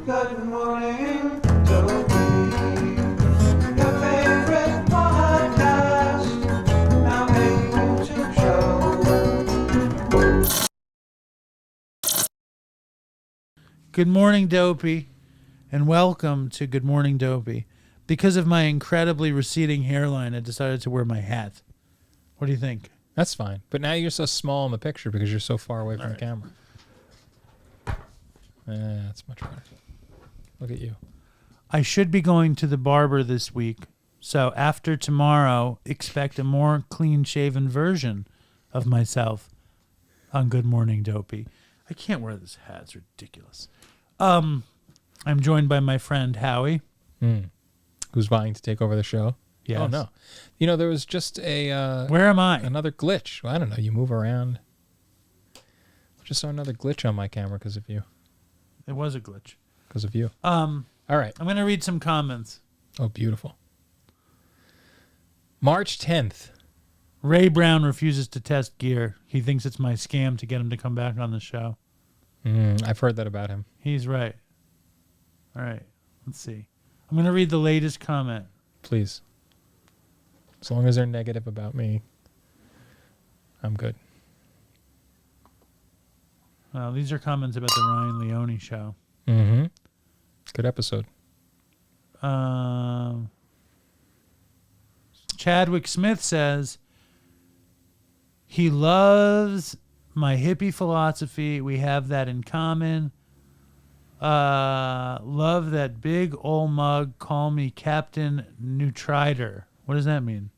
Good morning, Dopey. Your favorite podcast. Now a YouTube show. Good morning, Dopey, and welcome to Good Morning, Dopey. Because of my incredibly receding hairline, I decided to wear my hat. What do you think? That's fine. But now you're so small in the picture because you're so far away from the camera. That's much better. Look at you. I should be going to the barber this week, so after tomorrow, expect a more clean-shaven version of myself on Good Morning, Dopey. I can't wear this hat. It's ridiculous. I'm joined by my friend Howie. Who's vying to take over the show? Yes. Oh, no. You know, there was just a... Where am I? Another glitch. Well, I don't know. You move around. Just saw another glitch on my camera because of you. It was a glitch. Because of you. All right. I'm going to read some comments. Oh, beautiful. March 10th. Ray Brown refuses to test gear. He thinks it's my scam to get him to come back on the show. I've heard that about him. He's right. All right. Let's see. I'm going to read the latest comment. Please. As long as they're negative about me, I'm good. These are comments about the Ryan Leone show. Mm-hmm. Good episode. Chadwick Smith says, he loves my hippie philosophy. We have that in common. Love that big old mug. Call me Captain Nutrider. What does that mean?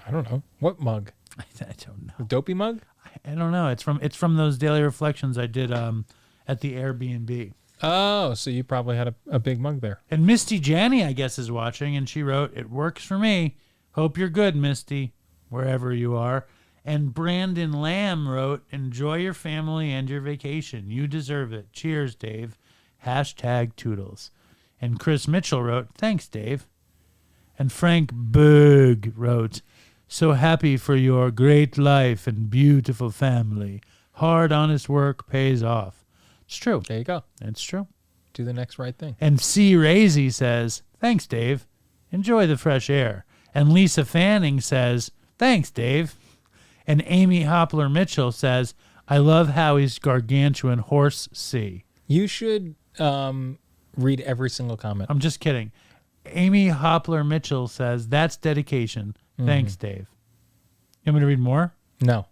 I don't know. What mug? I don't know. A Dopey mug? I don't know. It's from those daily reflections I did at the Airbnb. Oh, so you probably had a big mug there. And Misty Janney, I guess, is watching, and she wrote, "It works for me. Hope you're good, Misty, wherever you are." And Brandon Lamb wrote, "Enjoy your family and your vacation. You deserve it. Cheers, Dave. Hashtag Toodles." And Chris Mitchell wrote, "Thanks, Dave." And Frank Berg wrote, "So happy for your great life and beautiful family. Hard, honest work pays off." It's true. There you go. It's true. Do the next right thing. And C. Razy says, "Thanks, Dave. Enjoy the fresh air." And Lisa Fanning says, "Thanks, Dave." And Amy Hopler Mitchell says, "I love Howie's gargantuan horse C." You should read every single comment. I'm just kidding. Amy Hopler Mitchell says, "That's dedication. Thanks, Dave." You want me to read more? No.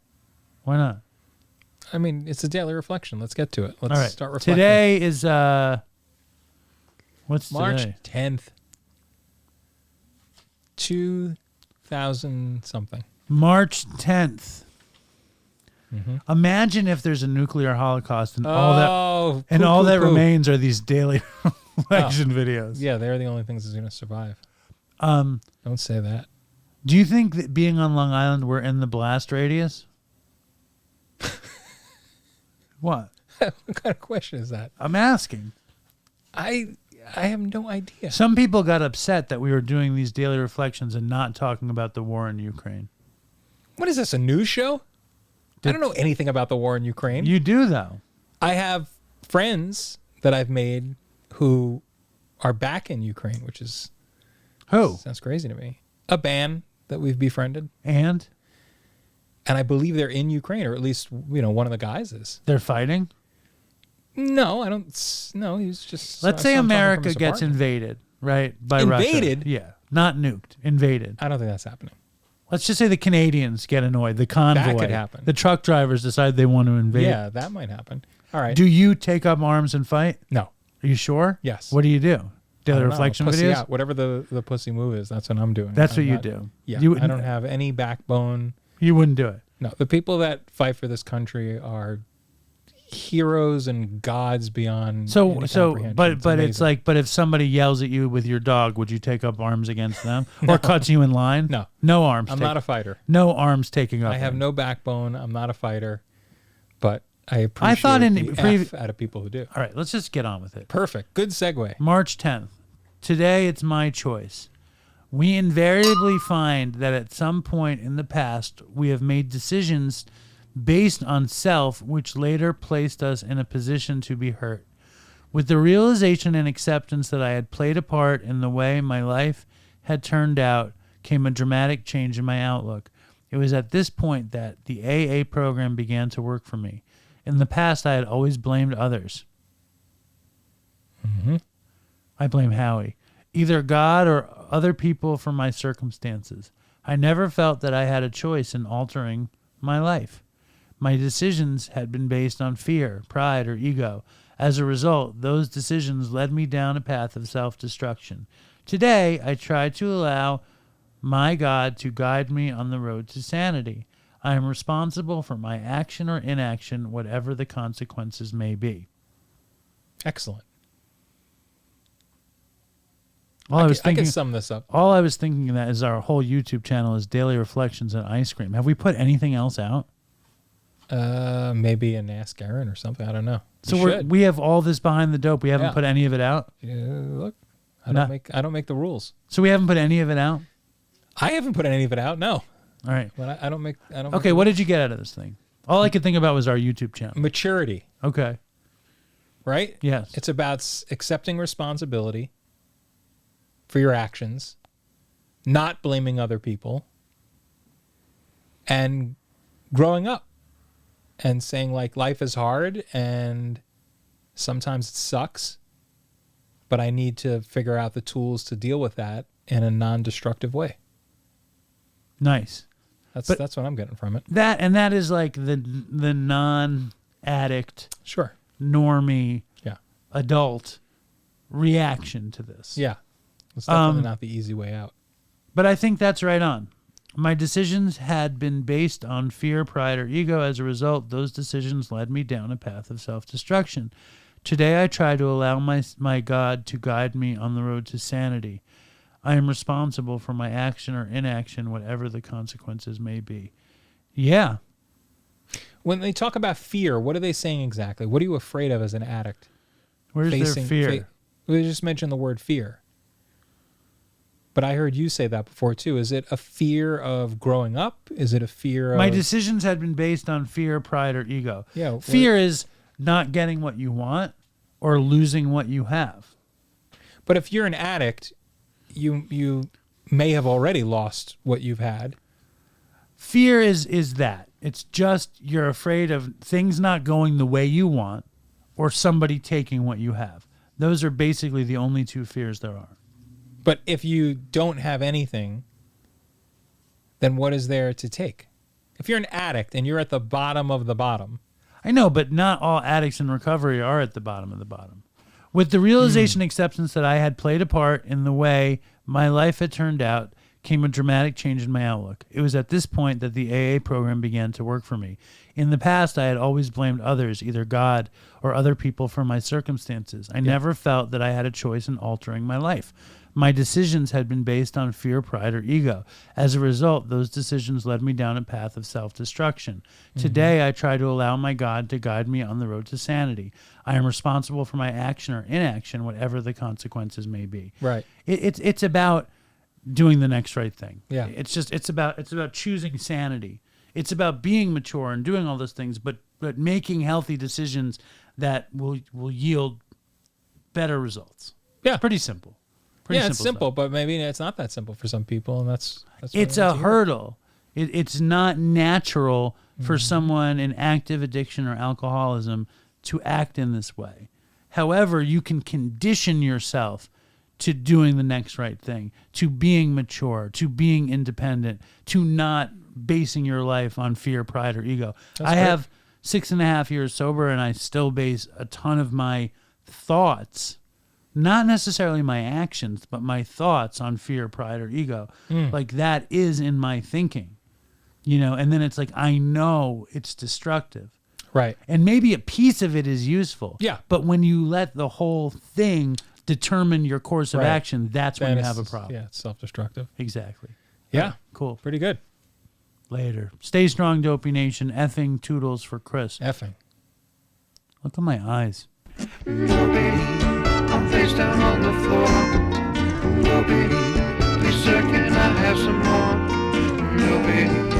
Why not? I mean, it's a daily reflection. Let's get to it. Let's All right. start reflecting. Today is, what's March today? 10th, 2000 something. March 10th. Imagine if there's a nuclear holocaust and all that remains are these daily reflection videos. Yeah, they're the only things that's going to survive. Don't say that. Do you think that being on Long Island, we're in the blast radius? What? What kind of question is that? I'm asking. I have no idea. Some people got upset that we were doing these daily reflections and not talking about the war in Ukraine. What is this, a news show? I don't know anything about the war in Ukraine. You do, though. I have friends that I've made who are back in Ukraine, which is... Who? Sounds crazy to me. A band that we've befriended. And I believe they're in Ukraine, or at least, one of the guys is. they're fighting? No, I don't... No, he's just... Let's say America gets invaded, right? By Russia. Invaded? Yeah. Not nuked. Invaded. I don't think that's happening. Let's just say the Canadians get annoyed. The convoy. That could happen. The truck drivers decide they want to invade. Yeah, that might happen. All right. Do you take up arms and fight? No. Are you sure? Yes. What do you do? Daily reflection pussy videos? out. Whatever the pussy move is, that's what I'm doing. That's what you do. Yeah, You I don't have any backbone. You wouldn't do it. No, the people that fight for this country are heroes and gods beyond any comprehension. But it's like, but if somebody yells at you with your dog, would you take up arms against them? Or cuts you in line? No arms. I'm not a fighter. No arms taking up. I have no backbone. I'm not a fighter, but I appreciate the F out of people who do. All right, let's just get on with it. Perfect. Good segue. March 10th. Today it's my choice. We invariably find that at some point in the past, we have made decisions based on self, which later placed us in a position to be hurt. With the realization and acceptance that I had played a part in the way my life had turned out came a dramatic change in my outlook. It was at this point that the AA program began to work for me. In the past, I had always blamed others. Mm-hmm. I blame Howie, either God or other people for my circumstances. I never felt that I had a choice in altering my life. My decisions had been based on fear, pride, or ego. As a result, those decisions led me down a path of self-destruction. Today, I try to allow my God to guide me on the road to sanity. I am responsible for my action or inaction, whatever the consequences may be. Excellent. I can sum this up. All I was thinking that is our whole YouTube channel is Daily Reflections and Ice Cream. Have we put anything else out? Maybe an Ask Aaron or something. I don't know. So we have all this behind the dope. We haven't put any of it out. Yeah, look, I don't make the rules. So we haven't put any of it out. I haven't put any of it out. No. All right. But I don't make. Okay. What did you get out of this thing? All I could think about was our YouTube channel. Maturity. Okay. Right. Yes. It's about accepting responsibility for your actions, not blaming other people, and growing up and saying, like, life is hard and sometimes it sucks, but I need to figure out the tools to deal with that in a non-destructive way. Nice. That's what I'm getting from it. That is like the non-addict, Sure. normie, Yeah. adult reaction to this. Yeah. It's definitely not the easy way out. But I think that's right on. My decisions had been based on fear, pride, or ego. As a result, those decisions led me down a path of self-destruction. Today, I try to allow my God to guide me on the road to sanity. I am responsible for my action or inaction, whatever the consequences may be. Yeah. When they talk about fear, what are they saying exactly? What are you afraid of as an addict? Where's their fear? We just mentioned the word fear. But I heard you say that before, too. Is it a fear of growing up? Is it a fear of... My decisions had been based on fear, pride, or ego. Yeah. Fear is not getting what you want or losing what you have. But if you're an addict, you may have already lost what you've had. Fear is that. It's just you're afraid of things not going the way you want or somebody taking what you have. Those are basically the only two fears there are. But if you don't have anything, then what is there to take? If you're an addict and you're at the bottom of the bottom. I know, but not all addicts in recovery are at the bottom of the bottom. With the realization and acceptance that I had played a part in the way my life had turned out came a dramatic change in my outlook. It was at this point that the AA program began to work for me. In the past, I had always blamed others, either God or other people, for my circumstances. I never felt that I had a choice in altering my life. My decisions had been based on fear, pride, or ego. As a result, those decisions led me down a path of self-destruction. Today, I try to allow my God to guide me on the road to sanity. I am responsible for my action or inaction, whatever the consequences may be. Right. It's about doing the next right thing. Yeah. It's about choosing sanity. It's about being mature and doing all those things, but making healthy decisions that will yield better results. Yeah. Pretty simple. It's simple, but maybe it's not that simple for some people, and that's it's a hurdle. It's not natural for someone in active addiction or alcoholism to act in this way. However, you can condition yourself to doing the next right thing, to being mature, to being independent, to not basing your life on fear, pride, or ego. I have 6.5 years sober, and I still base a ton of my thoughts, not necessarily my actions, but my thoughts on fear, pride, or ego. Like that is in my thinking, and then it's like, I know it's destructive. Right. And maybe a piece of it is useful. Yeah. But when you let the whole thing determine your course of action, that's when you have a problem. Yeah, it's self-destructive. Exactly. Yeah. Right, cool. Pretty good. Later. Stay strong, Dopey Nation. Effing toodles for Chris. Effing. Look at my eyes. Dopey, I'm face down on the floor. Dopey, please sir, can I have some more? Dopey.